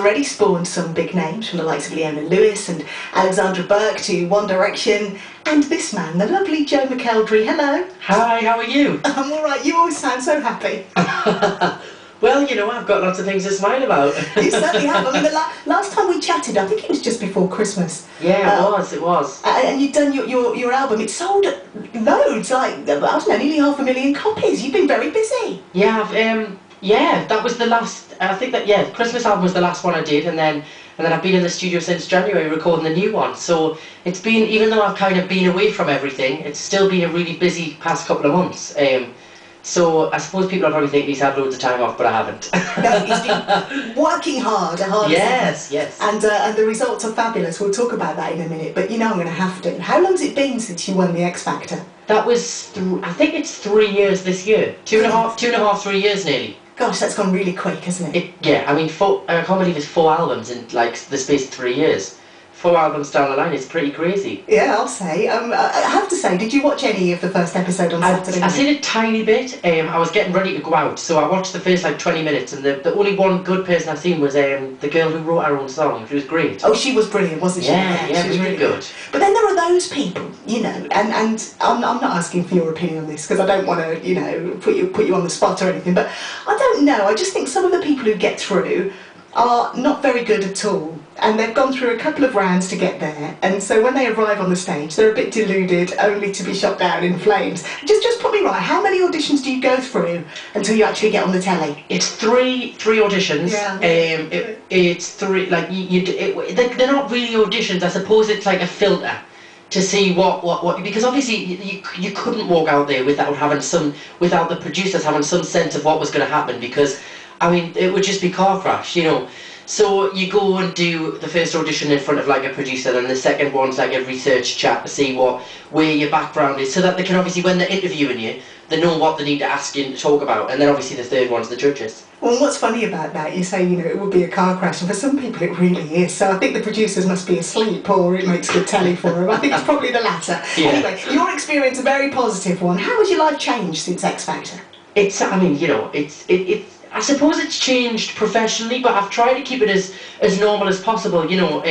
already spawned some big names from the likes of Leona Lewis and Alexandra Burke to One Direction, and this man, the lovely Joe McElderry. Hello. Hi, how are you? I'm all right. You always sound so happy. Well, you know, I've got lots of things to smile about. You certainly have. I mean, the last time we chatted, I think it was just before Christmas. Yeah, it was. And you'd done your album. It sold loads, like, I don't know, nearly 500,000 copies. You've been very busy. Yeah, that was the last, I think that, the Christmas album was the last one I did, and then I've been in the studio since January recording the new one. So it's been, even though I've kind of been away from everything, it's still been a really busy past couple of months. So I suppose people are probably thinking he's had loads of time off, but I haven't. No, he's been working hard. Yes. And the results are fabulous. We'll talk about that in a minute, but you know I'm going to have to. How long's it been since you won the X Factor? That was, I think it's 3 years this year. Two and a half, 3 years nearly. Gosh, that's gone really quick, hasn't it? Yeah, I mean, I can't believe it's 4 albums in like the space of 3 years. 4 albums down the line, it's pretty crazy. Yeah, I'll say. I have to say, did you watch any of the first episode on Saturday night? I've seen a tiny bit. I was getting ready to go out, so I watched the first like 20 minutes, and the only one good person I've seen was the girl who wrote her own song. She was great. Oh, she was brilliant, wasn't she? Yeah, she was really good. But then there are those people, you know, and I'm not asking for your opinion on this because I don't want to, you know, put you on the spot or anything, but I don't know. I just think some of the people who get through are not very good at all, and they've gone through a couple of rounds to get there, and so when they arrive on the stage they're a bit deluded, only to be shot down in flames. Just put me right, how many auditions do you go through until you actually get on the telly? It's three auditions. Yeah. It's three, like, they're not really auditions. I suppose it's like a filter to see what because obviously you couldn't walk out there without the producers having some sense of what was going to happen, because I mean, it would just be car crash, you know. So you go and do the first audition in front of like a producer, and the second one's like a research chat to see where your background is, so that they can obviously, when they're interviewing you, they know what they need to ask you and talk about. And then obviously the third one's the judges. Well, what's funny about that, you say, you know, it would be a car crash, and for some people it really is. So I think the producers must be asleep, or it makes good telly for them. I think it's probably the latter. Yeah. Anyway, your experience, a very positive one. How has your life changed since X Factor? I mean, you know, I suppose it's changed professionally, but I've tried to keep it as normal as possible, you know,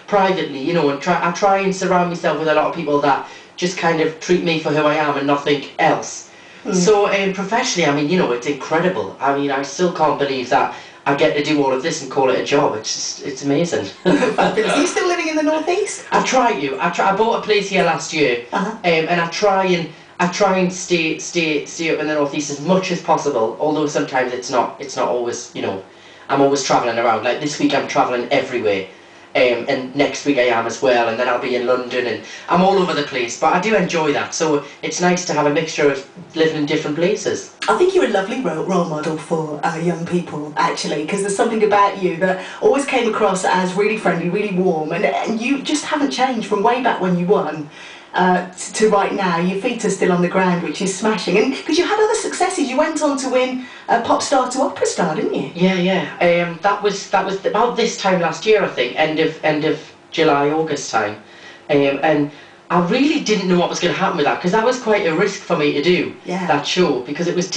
privately, you know, and I try and surround myself with a lot of people that just kind of treat me for who I am and nothing else. So professionally, I mean, you know, it's incredible. I mean, I still can't believe that I get to do all of this and call it a job. It's amazing. Fabulous. Are you still living in the northeast? I bought a place here last year, and I try and stay up in the northeast as much as possible. Although sometimes it's not always, you know, I'm always travelling around. Like this week I'm travelling everywhere, and next week I am as well. And then I'll be in London, and I'm all over the place. But I do enjoy that. So it's nice to have a mixture of living in different places. I think you're a lovely role model for young people, actually, because there's something about you that always came across as really friendly, really warm, and you just haven't changed from way back when you won. To right now. Your feet are still on the ground, which is smashing. And because you had other successes, you went on to win pop star to opera star, didn't you? Yeah. That was about this time last year, I think, end of July, August time. And I really didn't know what was going to happen with that, because that was quite a risk for me to do that show, because it was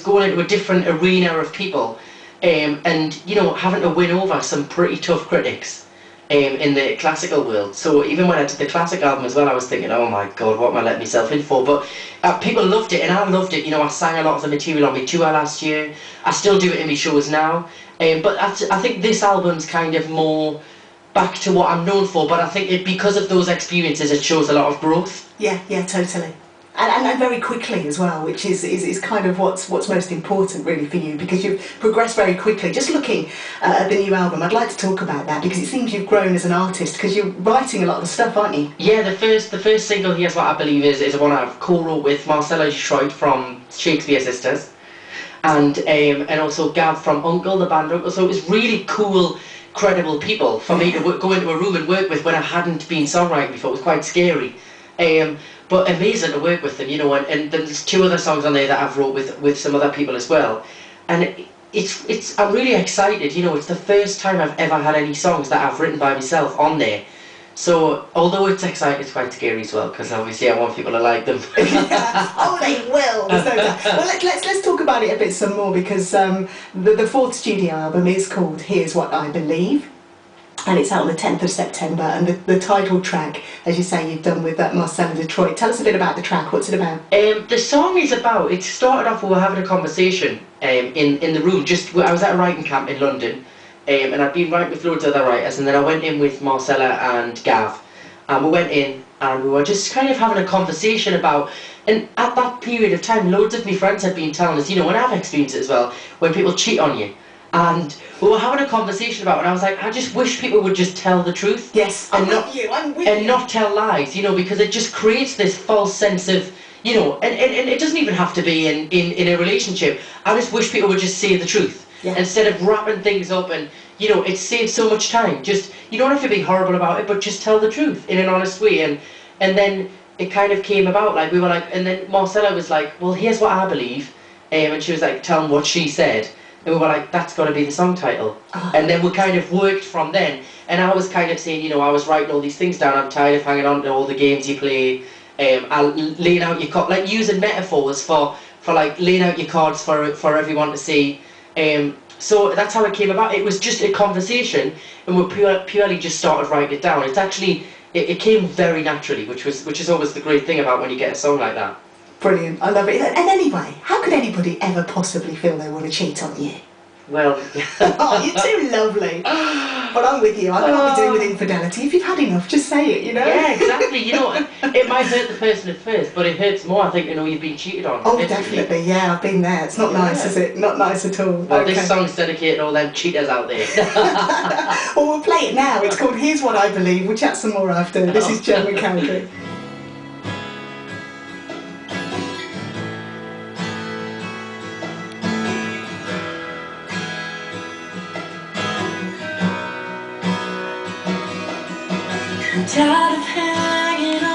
going into a different arena of people, and you know, having to win over some pretty tough critics. In the classical world. So even when I did the classic album as well, I was thinking, oh my god, what am I letting myself in for? But people loved it, and I loved it. You know, I sang a lot of the material on my tour last year. I still do it in my shows now. But I think this album's kind of more back to what I'm known for, but I think because of those experiences, it shows a lot of growth. Yeah, totally. And very quickly as well, which is kind of what's most important really for you, because you've progressed very quickly. Just looking at the new album, I'd like to talk about that, because it seems you've grown as an artist, because you're writing a lot of stuff, aren't you? Yeah, the first single, Here's What I Believe, is one I've co-wrote with Marcella Schroit from Shakespeare Sisters, and also Gav from Uncle, the band Uncle. So it was really cool, credible people for me to go into a room and work with when I hadn't been songwriting before. It was quite scary. But amazing to work with them, you know, and there's 2 other songs on there that I've wrote with some other people as well. And I'm really excited, you know, it's the first time I've ever had any songs that I've written by myself on there. So, although it's exciting, it's quite scary as well, because obviously I want people to like them. Oh, they will. There's no doubt. Well, let's talk about it a bit some more, because the fourth studio album is called Here's What I Believe, and it's out on the 10th of September. And the title track, as you say, you've done with Marcella Detroit. Tell us a bit about the track. What's it about? The song is about. It started off, we were having a conversation in the room. I was at a writing camp in London. And I'd been writing with loads of other writers, and then I went in with Marcella and Gav, and we went in and we were just kind of having a conversation about, and at that period of time loads of my friends had been telling us, you know, and I've experienced it as well, when people cheat on you, and we were having a conversation about it, and I was like, I just wish people would just tell the truth. Yes, I'm with you. Not tell lies, you know, because it just creates this false sense of, you know, and it doesn't even have to be in a relationship. I just wish people would just say the truth. Yeah. Instead of wrapping things up, and you know, it saves so much time. Just, you don't have to be horrible about it, but just tell the truth in an honest way. And then it kind of came about, like, we were like, and then Marcella was like, well, here's what I believe, and she was like, tell them what she said, and we were like, that's got to be the song title. Oh. And then we kind of worked from then, and I was kind of saying, you know, I was writing all these things down, I'm tired of hanging on to all the games you play, laying out your cards, like using metaphors for like laying out your cards for everyone to see. So that's how it came about. It was just a conversation, and we purely just started writing it down. It's actually, it came very naturally, which is always the great thing about when you get a song like that. Brilliant, I love it. And anyway, how could anybody ever possibly feel they want to cheat on you? Well, oh, you're too lovely. But I'm with you. I don't know what we're doing with infidelity. If you've had enough, just say it, you know? Yeah, exactly. You know, it might hurt the person at first, but it hurts more, I think, to know you've been cheated on. Oh, definitely. Yeah, I've been there. It's not nice, is it? Not nice at all. Well, okay. This song's dedicated to all them cheaters out there. Well, we'll play it now. It's called Here's What I Believe. We'll chat some more after. This is Jo McElderry. I'm tired of